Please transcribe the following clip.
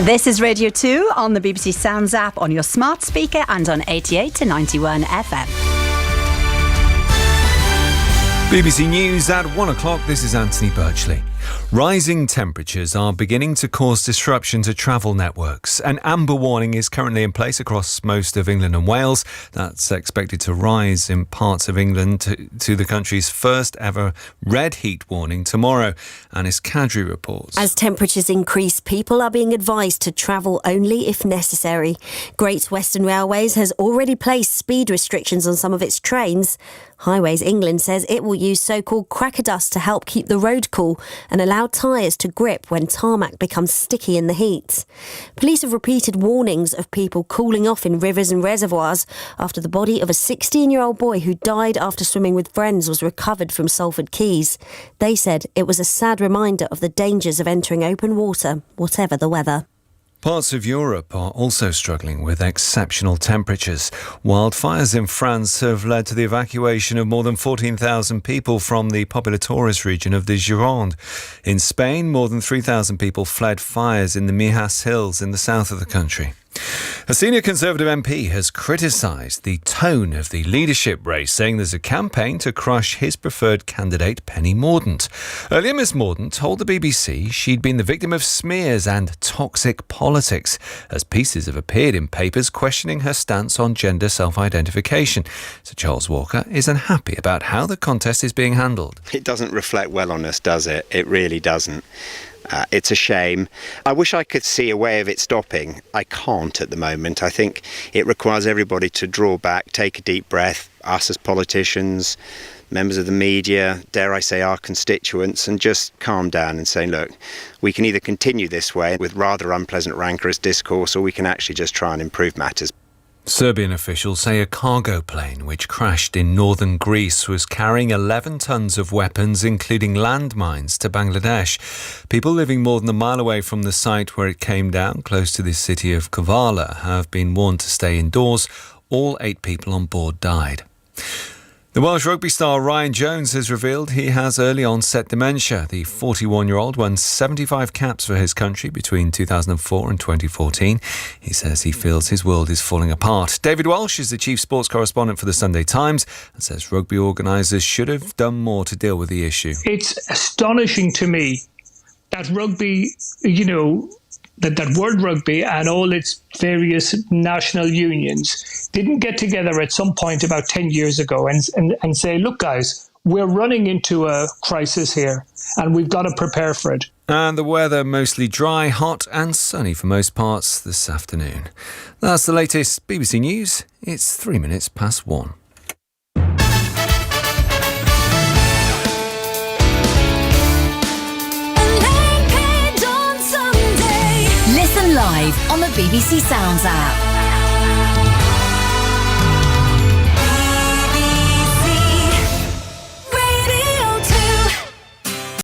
This is Radio 2 on the BBC Sounds app, on your smart speaker and on 88 to 91 FM. BBC News at 1 o'clock. This is Anthony Birchley. Rising temperatures are beginning to cause disruption to travel networks. An amber warning is currently in place across most of England and Wales. That's expected to rise in parts of England to the country's first ever red heat warning tomorrow. Anis Kadri reports. As temperatures increase, people are being advised to travel only if necessary. Great Western Railways has already placed speed restrictions on some of its trains. Highways England says it will use so-called cracker dust to help keep the road cool and allow tyres to grip when tarmac becomes sticky in the heat. Police have repeated warnings of people cooling off in rivers and reservoirs after the body of a 16-year-old boy who died after swimming with friends was recovered from Salford Quays. They said it was a sad reminder of the dangers of entering open water, whatever the weather. Parts of Europe are also struggling with exceptional temperatures. Wildfires in France have led to the evacuation of more than 14,000 people from the popular tourist region of the Gironde. In Spain, more than 3,000 people fled fires in the Mijas Hills in the south of the country. A senior Conservative MP has criticised the tone of the leadership race, saying there's a campaign to crush his preferred candidate, Penny Mordaunt. Earlier, Miss Mordaunt told the BBC she'd been the victim of smears and toxic politics, as pieces have appeared in papers questioning her stance on gender self-identification. Sir Charles Walker is unhappy about how the contest is being handled. It doesn't reflect well on us, does it? It really doesn't. It's a shame. I wish I could see a way of it stopping. I can't at the moment. I think it requires everybody to draw back, take a deep breath, us as politicians, members of the media, dare I say our constituents, and just calm down and say, look, we can either continue this way with rather unpleasant rancorous discourse, or we can actually just try and improve matters. Serbian officials say a cargo plane which crashed in northern Greece was carrying 11 tons of weapons, including landmines, to Bangladesh. People living more than a mile away from the site where it came down, close to the city of Kavala, have been warned to stay indoors. All 8 people on board died. The Welsh rugby star Ryan Jones has revealed he has early onset dementia. The 41-year-old won 75 caps for his country between 2004 and 2014. He says he feels his world is falling apart. David Welsh is the chief sports correspondent for the Sunday Times and says rugby organisers should have done more to deal with the issue. It's astonishing to me that rugby, that World Rugby and all its various national unions didn't get together at some point about 10 years ago and say, look, guys, we're running into a crisis here and we've got to prepare for it. And the weather mostly dry, hot and sunny for most parts this afternoon. That's the latest BBC News. It's 3 minutes past 1. Listen live on the BBC Sounds app.